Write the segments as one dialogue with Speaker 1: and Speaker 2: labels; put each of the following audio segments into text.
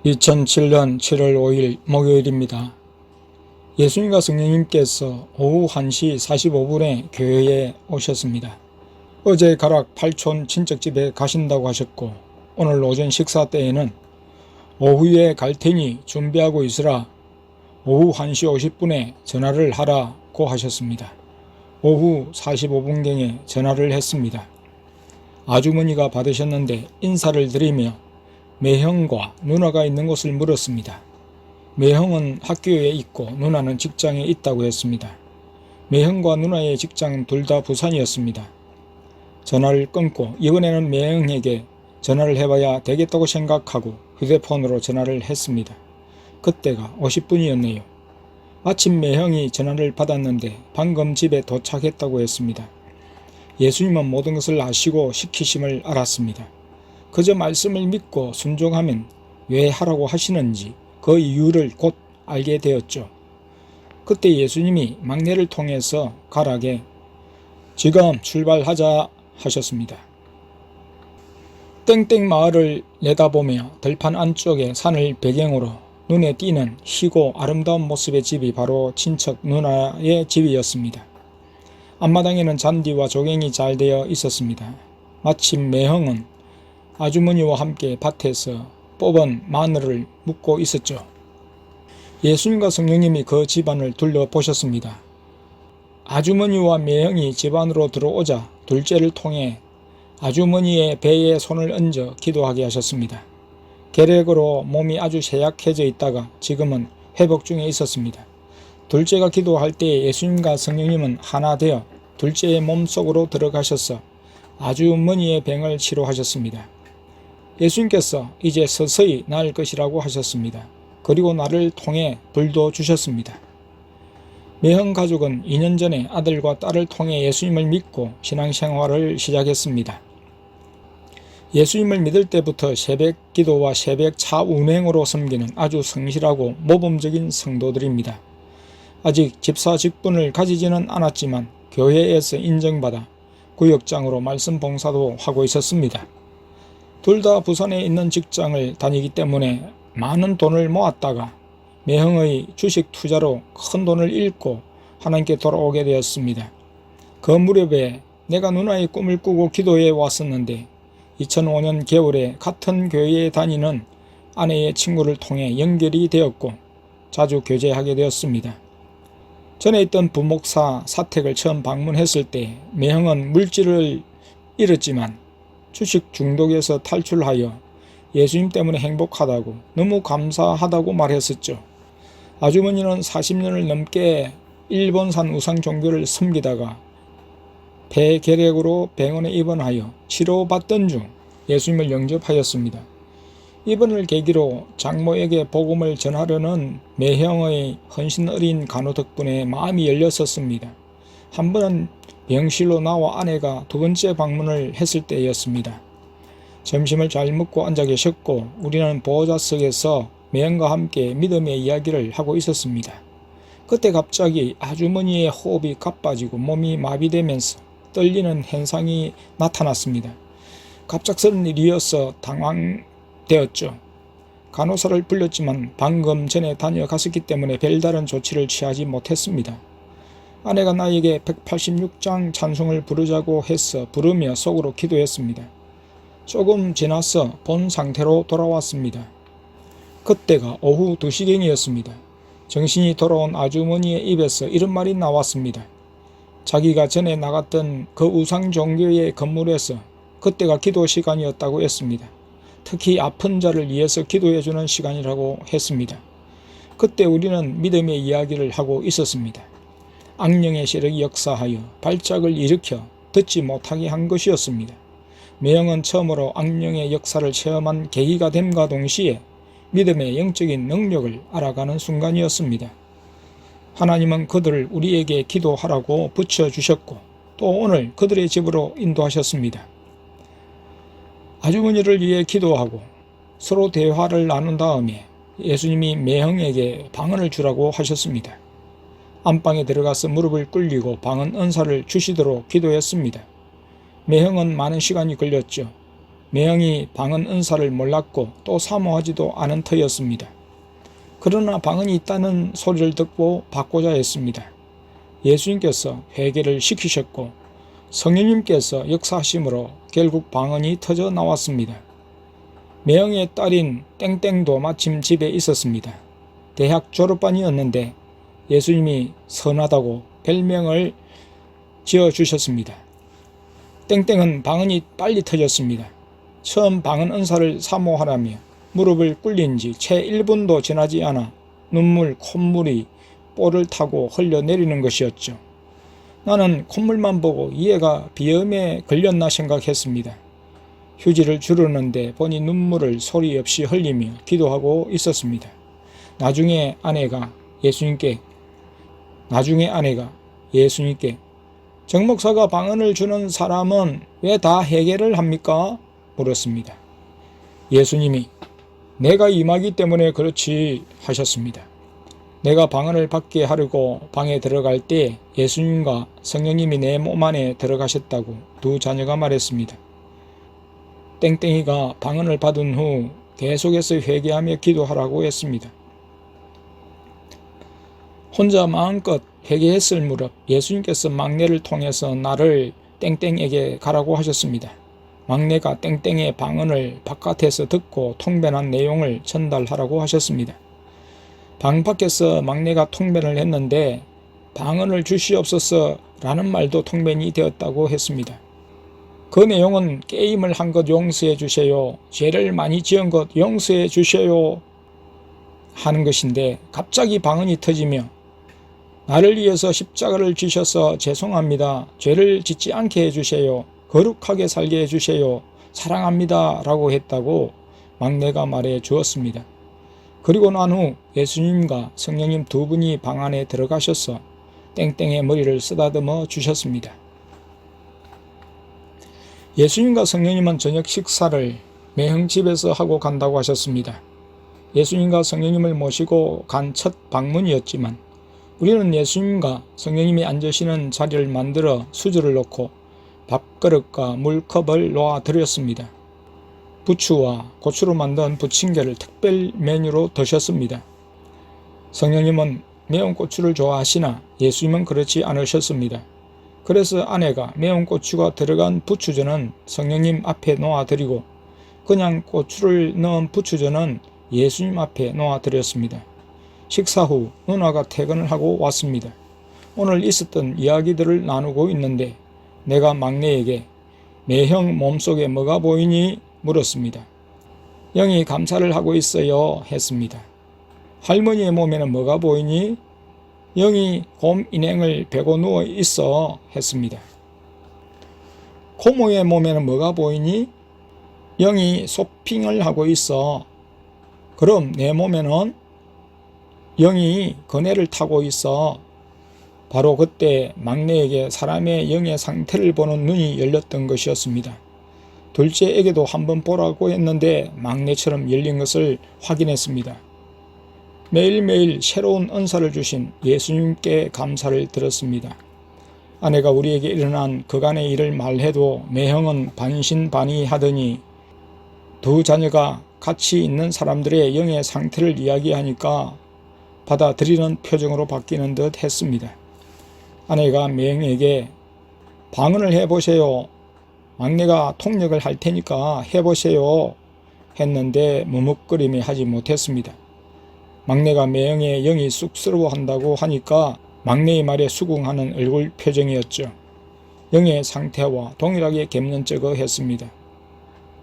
Speaker 1: 2007년 7월 5일 목요일입니다. 예수님과 성령님께서 오후 1시 45분에 교회에 오셨습니다. 어제 가락 8촌 친척집에 가신다고 하셨고, 오늘 오전 식사 때에는 오후에 갈 테니 준비하고 있으라 오후 1시 50분에 전화를 하라고 하셨습니다. 오후 45분경에 전화를 했습니다. 아주머니가 받으셨는데 인사를 드리며 매형과 누나가 있는 곳을 물었습니다. 매형은 학교에 있고 누나는 직장에 있다고 했습니다. 매형과 누나의 직장은 둘 다 부산이었습니다. 전화를 끊고 이번에는 매형에게 전화를 해봐야 되겠다고 생각하고 휴대폰으로 전화를 했습니다. 그때가 50분이었네요. 마침 매형이 전화를 받았는데 방금 집에 도착했다고 했습니다. 예수님은 모든 것을 아시고 시키심을 알았습니다. 그저 말씀을 믿고 순종하면 왜 하라고 하시는지 그 이유를 곧 알게 되었죠. 그때 예수님이 막내를 통해서 가락에 지금 출발하자 하셨습니다. 땡땡 마을을 내다보며 들판 안쪽에 산을 배경으로 눈에 띄는 희고 아름다운 모습의 집이 바로 친척 누나의 집이었습니다. 앞마당에는 잔디와 조경이 잘 되어 있었습니다. 마침 매형은 아주머니와 함께 밭에서 뽑은 마늘을 묻고 있었죠. 예수님과 성령님이 그 집안을 둘러보셨습니다. 아주머니와 매형이 집안으로 들어오자 둘째를 통해 아주머니의 배에 손을 얹어 기도하게 하셨습니다. 계략으로 몸이 아주 쇠약해져 있다가 지금은 회복 중에 있었습니다. 둘째가 기도할 때 예수님과 성령님은 하나 되어 둘째의 몸속으로 들어가셔서 아주머니의 병을 치료하셨습니다. 예수님께서 이제 서서히 나을 것이라고 하셨습니다. 그리고 나를 통해 불도 주셨습니다. 매형 가족은 2년 전에 아들과 딸을 통해 예수님을 믿고 신앙생활을 시작했습니다. 예수님을 믿을 때부터 새벽 기도와 새벽 차 운행으로 섬기는 아주 성실하고 모범적인 성도들입니다. 아직 집사 직분을 가지지는 않았지만 교회에서 인정받아 구역장으로 말씀 봉사도 하고 있었습니다. 둘 다 부산에 있는 직장을 다니기 때문에 많은 돈을 모았다가 매형의 주식 투자로 큰 돈을 잃고 하나님께 돌아오게 되었습니다. 그 무렵에 내가 누나의 꿈을 꾸고 기도해 왔었는데 2005년 겨울에 같은 교회에 다니는 아내의 친구를 통해 연결이 되었고 자주 교제하게 되었습니다. 전에 있던 부목사 사택을 처음 방문했을 때 매형은 물질을 잃었지만 주식 중독에서 탈출하여 예수님 때문에 행복하다고 너무 감사하다고 말했었죠. 아주머니는 40년을 넘게 일본산 우상 종교를 섬기다가 폐결핵으로 병원에 입원하여 치료받던 중 예수님을 영접하였습니다. 이번을 계기로 장모에게 복음을 전하려는 매형의 헌신 어린 간호 덕분에 마음이 열렸었습니다. 한 번은 병실로 나와 아내가 두 번째 방문을 했을 때였습니다. 점심을 잘 먹고 앉아 계셨고 우리는 보호자석에서 매형과 함께 믿음의 이야기를 하고 있었습니다. 그때 갑자기 아주머니의 호흡이 가빠지고 몸이 마비되면서 떨리는 현상이 나타났습니다. 갑작스런 일이어서 당황되었죠. 간호사를 불렀지만 방금 전에 다녀갔었기 때문에 별다른 조치를 취하지 못했습니다. 아내가 나에게 186장 찬송을 부르자고 해서 부르며 속으로 기도했습니다. 조금 지나서 본 상태로 돌아왔습니다. 그때가 오후 2시경이었습니다. 정신이 돌아온 아주머니의 입에서 이런 말이 나왔습니다. 자기가 전에 나갔던 그 우상 종교의 건물에서 그때가 기도 시간이었다고 했습니다. 특히 아픈 자를 위해서 기도해주는 시간이라고 했습니다. 그때 우리는 믿음의 이야기를 하고 있었습니다. 악령의 세력이 역사하여 발작을 일으켜 듣지 못하게 한 것이었습니다. 매형은 처음으로 악령의 역사를 체험한 계기가 됨과 동시에 믿음의 영적인 능력을 알아가는 순간이었습니다. 하나님은 그들을 우리에게 기도하라고 붙여주셨고 또 오늘 그들의 집으로 인도하셨습니다. 아주머니를 위해 기도하고 서로 대화를 나눈 다음에 예수님이 매형에게 방언을 주라고 하셨습니다. 안방에 들어가서 무릎을 꿇리고 방언 은사를 주시도록 기도했습니다. 매형은 많은 시간이 걸렸죠. 매형이 방언 은사를 몰랐고 또 사모하지도 않은 터였습니다. 그러나 방언이 있다는 소리를 듣고 받고자 했습니다. 예수님께서 회개를 시키셨고 성령님께서 역사하심으로 결국 방언이 터져 나왔습니다. 매형의 딸인 땡땡도 마침 집에 있었습니다. 대학 졸업반이었는데 예수님이 선하다고 별명을 지어주셨습니다. 땡땡은 방언이 빨리 터졌습니다. 처음 방언 은사를 사모하라며 무릎을 꿇린 지 채 1분도 지나지 않아 눈물, 콧물이 볼을 타고 흘러내리는 것이었죠. 나는 콧물만 보고 이 애가 비염에 걸렸나 생각했습니다. 휴지를 주르는데 보니 눈물을 소리 없이 흘리며 기도하고 있었습니다. 나중에 아내가 예수님께 정 목사가 방언을 주는 사람은 왜 다 회개를 합니까? 물었습니다. 예수님이 내가 임하기 때문에 그렇지 하셨습니다. 내가 방언을 받게 하려고 방에 들어갈 때 예수님과 성령님이 내 몸 안에 들어가셨다고 두 자녀가 말했습니다. 땡땡이가 방언을 받은 후 계속해서 회개하며 기도하라고 했습니다. 혼자 마음껏 회개했을 무렵 예수님께서 막내를 통해서 나를 땡땡에게 가라고 하셨습니다. 막내가 땡땡의 방언을 바깥에서 듣고 통변한 내용을 전달하라고 하셨습니다. 방 밖에서 막내가 통변을 했는데 방언을 주시옵소서 라는 말도 통변이 되었다고 했습니다. 그 내용은 게임을 한 것 용서해 주세요, 죄를 많이 지은 것 용서해 주세요 하는 것인데 갑자기 방언이 터지며 나를 위해서 십자가를 지셔서 죄송합니다, 죄를 짓지 않게 해주세요, 거룩하게 살게 해주세요, 사랑합니다 라고 했다고 막내가 말해 주었습니다. 그리고 난 후 예수님과 성령님 두 분이 방 안에 들어가셔서 땡땡의 머리를 쓰다듬어 주셨습니다. 예수님과 성령님은 저녁 식사를 매형 집에서 하고 간다고 하셨습니다. 예수님과 성령님을 모시고 간 첫 방문이었지만 우리는 예수님과 성령님이 앉으시는 자리를 만들어 수저를 놓고 밥그릇과 물컵을 놓아 드렸습니다. 부추와 고추로 만든 부침개를 특별 메뉴로 드셨습니다. 성령님은 매운 고추를 좋아하시나 예수님은 그렇지 않으셨습니다. 그래서 아내가 매운 고추가 들어간 부추전은 성령님 앞에 놓아드리고 그냥 고추를 넣은 부추전은 예수님 앞에 놓아드렸습니다. 식사 후 누나가 퇴근을 하고 왔습니다. 오늘 있었던 이야기들을 나누고 있는데 내가 막내에게 매형 몸속에 뭐가 보이니? 물었습니다. 영이 감사를 하고 있어요 했습니다. 할머니의 몸에는 뭐가 보이니? 영이 곰 인행을 베고 누워 있어 했습니다. 고모의 몸에는 뭐가 보이니? 영이 쇼핑을 하고 있어. 그럼 내 몸에는 영이 그네를 타고 있어. 바로 그때 막내에게 사람의 영의 상태를 보는 눈이 열렸던 것이었습니다. 둘째에게도 한번 보라고 했는데 막내처럼 열린 것을 확인했습니다. 매일매일 새로운 은사를 주신 예수님께 감사를 드렸습니다. 아내가 우리에게 일어난 그간의 일을 말해도 매형은 반신반의하더니 두 자녀가 같이 있는 사람들의 영의 상태를 이야기하니까 받아들이는 표정으로 바뀌는 듯 했습니다. 아내가 매형에게 방언을 해보세요. 막내가 통역을 할 테니까 해보세요 했는데 머뭇거림이 하지 못했습니다. 막내가 매형의 영이 쑥스러워한다고 하니까 막내의 말에 수긍하는 얼굴 표정이었죠. 영의 상태와 동일하게 겹눈쩍어 했습니다.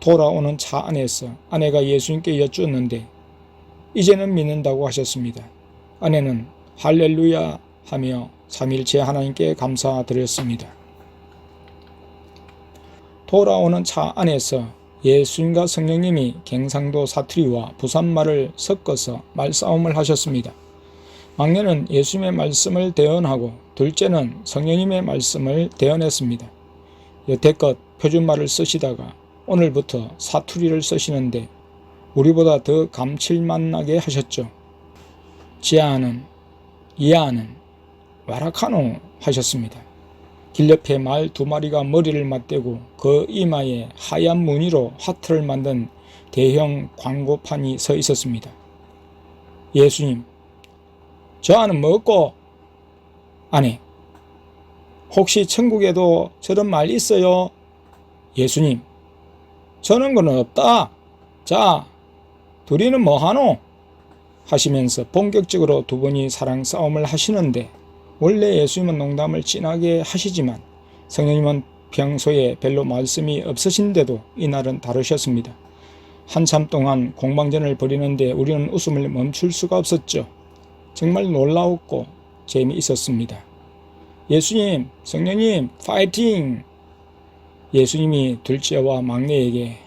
Speaker 1: 돌아오는 차 안에서 아내가 예수님께 여쭈었는데 이제는 믿는다고 하셨습니다. 아내는 할렐루야 하며 삼일체 하나님께 감사드렸습니다. 돌아오는 차 안에서 예수님과 성령님이 경상도 사투리와 부산말을 섞어서 말싸움을 하셨습니다. 막내는 예수님의 말씀을 대언하고 둘째는 성령님의 말씀을 대언했습니다. 여태껏 표준말을 쓰시다가 오늘부터 사투리를 쓰시는데 우리보다 더 감칠맛 나게 하셨죠. 지아는, 이아는, 와라카노 하셨습니다. 길 옆에 말 2마리가 머리를 맞대고 그 이마에 하얀 무늬로 하트를 만든 대형 광고판이 서 있었습니다. 예수님, 저 안은 뭐고? 아니, 혹시 천국에도 저런 말 있어요? 예수님, 저런 거는 없다. 자, 둘이는 뭐하노? 하시면서 본격적으로 두 분이 사랑 싸움을 하시는데, 원래 예수님은 농담을 진하게 하시지만 성령님은 평소에 별로 말씀이 없으신데도 이날은 다르셨습니다. 한참 동안 공방전을 벌이는데 우리는 웃음을 멈출 수가 없었죠. 정말 놀라웠고 재미있었습니다. 예수님, 성령님, 파이팅! 예수님이 둘째와 막내에게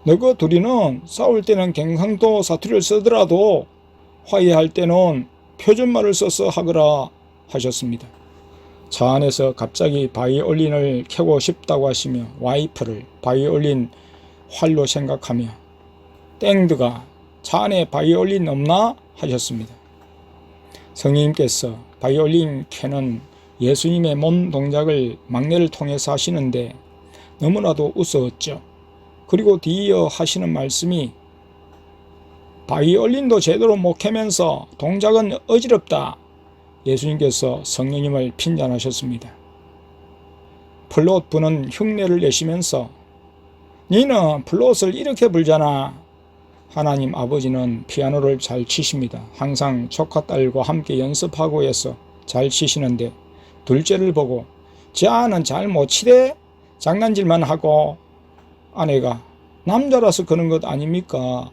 Speaker 1: 너그 둘이는 싸울 때는 경상도 사투리를 쓰더라도 화해할 때는 표준말을 써서 하거라 하셨습니다. 차 안에서 갑자기 바이올린을 켜고 싶다고 하시며 와이프를 바이올린 활로 생각하며 땡드가 차 안에 바이올린 없나? 하셨습니다. 성령님께서 바이올린 켜는 예수님의 몸 동작을 막내를 통해서 하시는데 너무나도 우스웠죠. 그리고 뒤이어 하시는 말씀이 바이올린도 제대로 못 켜면서 동작은 어지럽다. 예수님께서 성령님을 핀잔하셨습니다. 플롯 부는 흉내를 내시면서 니는 플롯을 이렇게 불잖아. 하나님 아버지는 피아노를 잘 치십니다. 항상 조카 딸과 함께 연습하고 해서 잘 치시는데 둘째를 보고 쟤는 잘 못 치대? 장난질만 하고 아내가 남자라서 그런 것 아닙니까?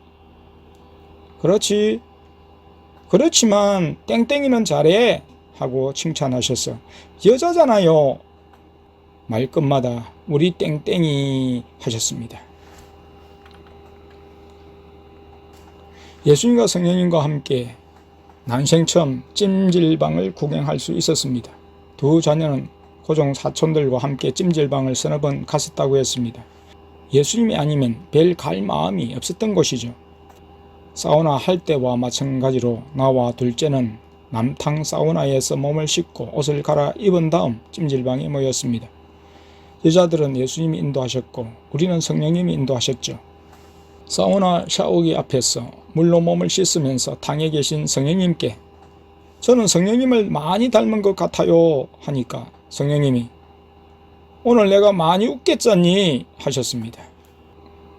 Speaker 1: 그렇지. 그렇지만 땡땡이는 잘해 하고 칭찬하셨어. 여자잖아요. 말끝마다 우리 땡땡이 하셨습니다. 예수님과 성령님과 함께 난생 처음 찜질방을 구경할 수 있었습니다. 두 자녀는 고종 사촌들과 함께 찜질방을 서너 번 갔었다고 했습니다. 예수님이 아니면 별 갈 마음이 없었던 곳이죠. 사우나 할 때와 마찬가지로 나와 둘째는 남탕 사우나에서 몸을 씻고 옷을 갈아입은 다음 찜질방에 모였습니다. 여자들은 예수님이 인도하셨고 우리는 성령님이 인도하셨죠. 사우나 샤워기 앞에서 물로 몸을 씻으면서 탕에 계신 성령님께 저는 성령님을 많이 닮은 것 같아요 하니까 성령님이 오늘 내가 많이 웃겠잖니 하셨습니다.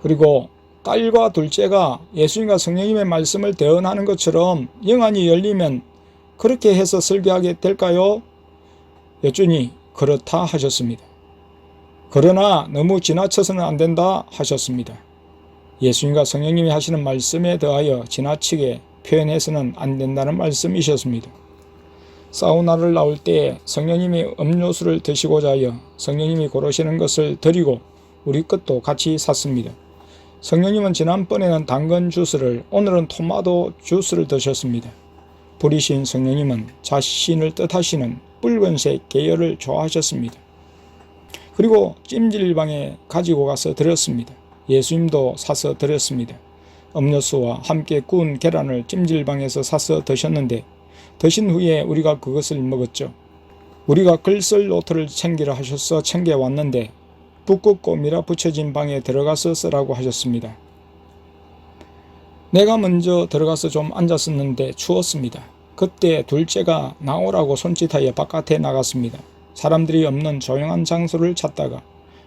Speaker 1: 그리고 딸과 둘째가 예수님과 성령님의 말씀을 대언하는 것처럼 영안이 열리면 그렇게 해서 설교하게 될까요? 여쭈니 그렇다 하셨습니다. 그러나 너무 지나쳐서는 안 된다 하셨습니다. 예수님과 성령님이 하시는 말씀에 더하여 지나치게 표현해서는 안 된다는 말씀이셨습니다. 사우나를 나올 때 성령님이 음료수를 드시고자 하여 성령님이 고르시는 것을 드리고 우리 것도 같이 샀습니다. 성령님은 지난번에는 당근 주스를 오늘은 토마토 주스를 드셨습니다. 부리신 성령님은 자신을 뜻하시는 붉은색 계열을 좋아하셨습니다. 그리고 찜질방에 가지고 가서 드렸습니다. 예수님도 사서 드렸습니다. 음료수와 함께 구운 계란을 찜질방에서 사서 드셨는데 드신 후에 우리가 그것을 먹었죠. 우리가 글쓸 노트를 챙기라 하셔서 챙겨왔는데 북긋고 밀어붙여진 방에 들어가서 쓰라고 하셨습니다. 내가 먼저 들어가서 좀 앉았었는데 추웠습니다. 그때 둘째가 나오라고 손짓하여 바깥에 나갔습니다. 사람들이 없는 조용한 장소를 찾다가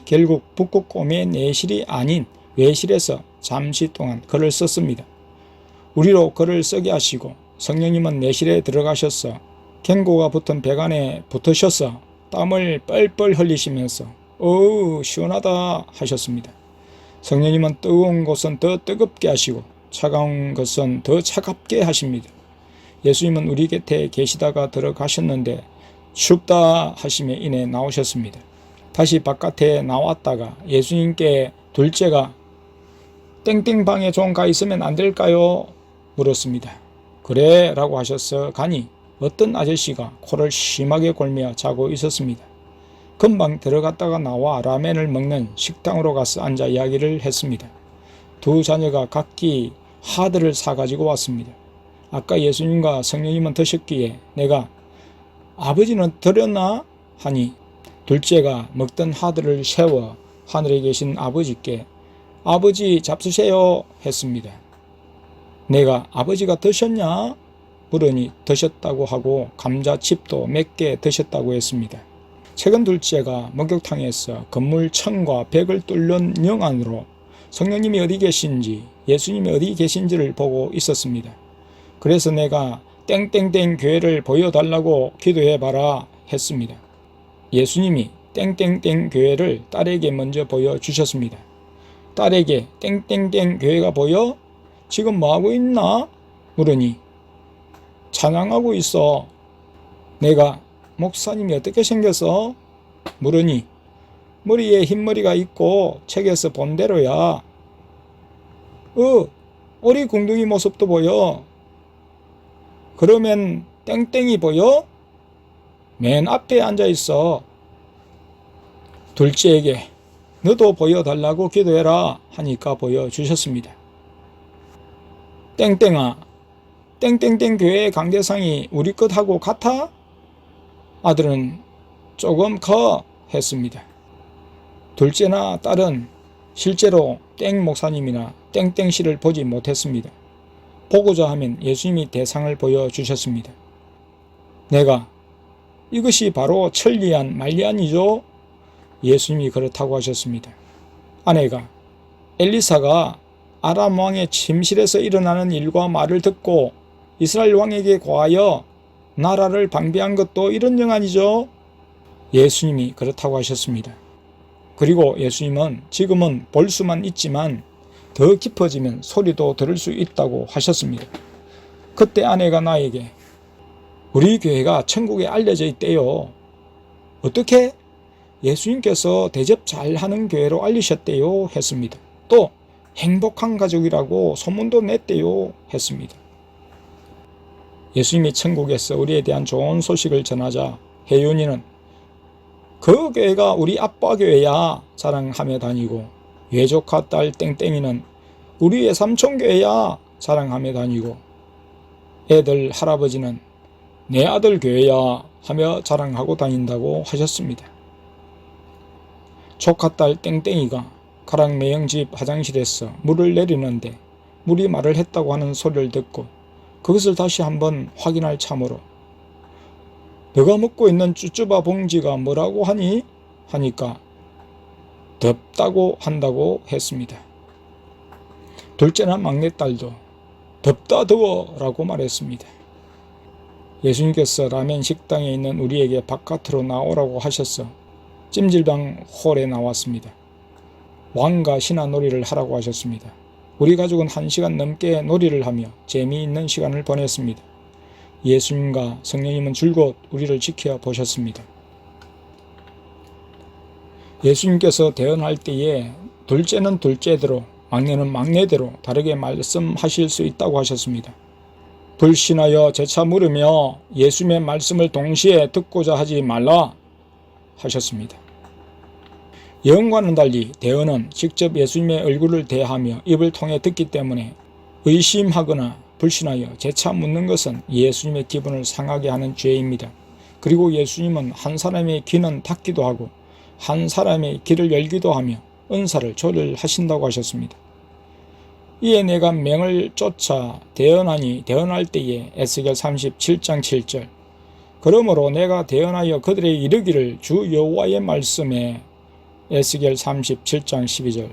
Speaker 1: 결국 북극곰의 내실이 아닌 외실에서 잠시 동안 글을 썼습니다. 우리로 글을 쓰게 하시고 성령님은 내실에 들어가셔서 갱고가 붙은 배관에 붙으셔서 땀을 뻘뻘 흘리시면서 어우 시원하다 하셨습니다. 성령님은 뜨거운 것은 더 뜨겁게 하시고 차가운 것은 더 차갑게 하십니다. 예수님은 우리 곁에 계시다가 들어가셨는데 춥다 하시며 이내 나오셨습니다. 다시 바깥에 나왔다가 예수님께 둘째가 땡땡방에 좀 가 있으면 안 될까요? 물었습니다. 그래 라고 하셔서 가니 어떤 아저씨가 코를 심하게 골며 자고 있었습니다. 금방 들어갔다가 나와 라멘을 먹는 식당으로 가서 앉아 이야기를 했습니다. 두 자녀가 각기 하드를 사가지고 왔습니다. 아까 예수님과 성령님은 드셨기에 내가 아버지는 드렸나? 하니 둘째가 먹던 하드를 세워 하늘에 계신 아버지께 아버지 잡수세요 했습니다. 내가 아버지가 드셨냐? 물으니 드셨다고 하고 감자칩도 몇 개 드셨다고 했습니다. 최근 둘째가 목욕탕에서 건물 1000과 100을 뚫는 영안으로 성령님이 어디 계신지 예수님이 어디 계신지를 보고 있었습니다. 그래서 내가 땡땡땡 교회를 보여달라고 기도해봐라 했습니다. 예수님이 땡땡땡 교회를 딸에게 먼저 보여주셨습니다. 딸에게 땡땡땡 교회가 보여? 지금 뭐하고 있나? 물으니 찬양하고 있어. 내가 목사님이 어떻게 생겼어? 물으니 머리에 흰머리가 있고 책에서 본 대로야. 오리 궁둥이 모습도 보여. 그러면 땡땡이 보여? 맨 앞에 앉아있어. 둘째에게 너도 보여달라고 기도해라 하니까 보여주셨습니다. 땡땡아, 땡땡땡 교회의 강대상이 우리 것하고 같아? 아들은 조금 커 했습니다. 둘째나 딸은 실제로 땡 목사님이나 땡땡씨를 보지 못했습니다. 보고자 하면 예수님이 대상을 보여주셨습니다. 내가 이것이 바로 천리안 말리안이죠? 예수님이 그렇다고 하셨습니다. 아내가 엘리사가 아람 왕의 침실에서 일어나는 일과 말을 듣고 이스라엘 왕에게 고하여 나라를 방비한 것도 이런 영안이죠? 예수님이 그렇다고 하셨습니다. 그리고 예수님은 지금은 볼 수만 있지만 더 깊어지면 소리도 들을 수 있다고 하셨습니다. 그때 아내가 나에게 우리 교회가 천국에 알려져 있대요. 어떻게? 예수님께서 대접 잘하는 교회로 알리셨대요 했습니다. 또 행복한 가족이라고 소문도 냈대요 했습니다. 예수님이 천국에서 우리에 대한 좋은 소식을 전하자 혜윤이는 그 교회가 우리 아빠 교회야 자랑하며 다니고 외조카 딸 땡땡이는 우리의 삼촌 교회야 자랑하며 다니고 애들 할아버지는 내 아들 교회야 하며 자랑하고 다닌다고 하셨습니다. 조카 딸 땡땡이가 가락 매형집 화장실에서 물을 내리는데 물이 말을 했다고 하는 소리를 듣고 그것을 다시 한번 확인할 참으로 너가 먹고 있는 쭈쭈바 봉지가 뭐라고 하니? 하니까 덥다고 한다고 했습니다. 둘째나 막내딸도 덥다 더워 라고 말했습니다. 예수님께서 라멘 식당에 있는 우리에게 바깥으로 나오라고 하셔서 찜질방 홀에 나왔습니다. 왕과 신화 놀이를 하라고 하셨습니다. 우리 가족은 1시간 넘게 놀이를 하며 재미있는 시간을 보냈습니다. 예수님과 성령님은 줄곧 우리를 지켜보셨습니다. 예수님께서 대언할 때에 둘째는 둘째대로 막내는 막내대로 다르게 말씀하실 수 있다고 하셨습니다. 불신하여 재차 물으며 예수님의 말씀을 동시에 듣고자 하지 말라 하셨습니다. 예언과는 달리 대언은 직접 예수님의 얼굴을 대하며 입을 통해 듣기 때문에 의심하거나 불신하여 재차 묻는 것은 예수님의 기분을 상하게 하는 죄입니다. 그리고 예수님은 한 사람의 귀는 닫기도 하고 한 사람의 귀를 열기도 하며 은사를 조절하신다고 하셨습니다. 이에 내가 맹을 쫓아 대언하니 대언할 때에 에스겔 37장 7절 그러므로 내가 대언하여 그들의 이르기를 주 여호와의 말씀에 에스겔 37장 12절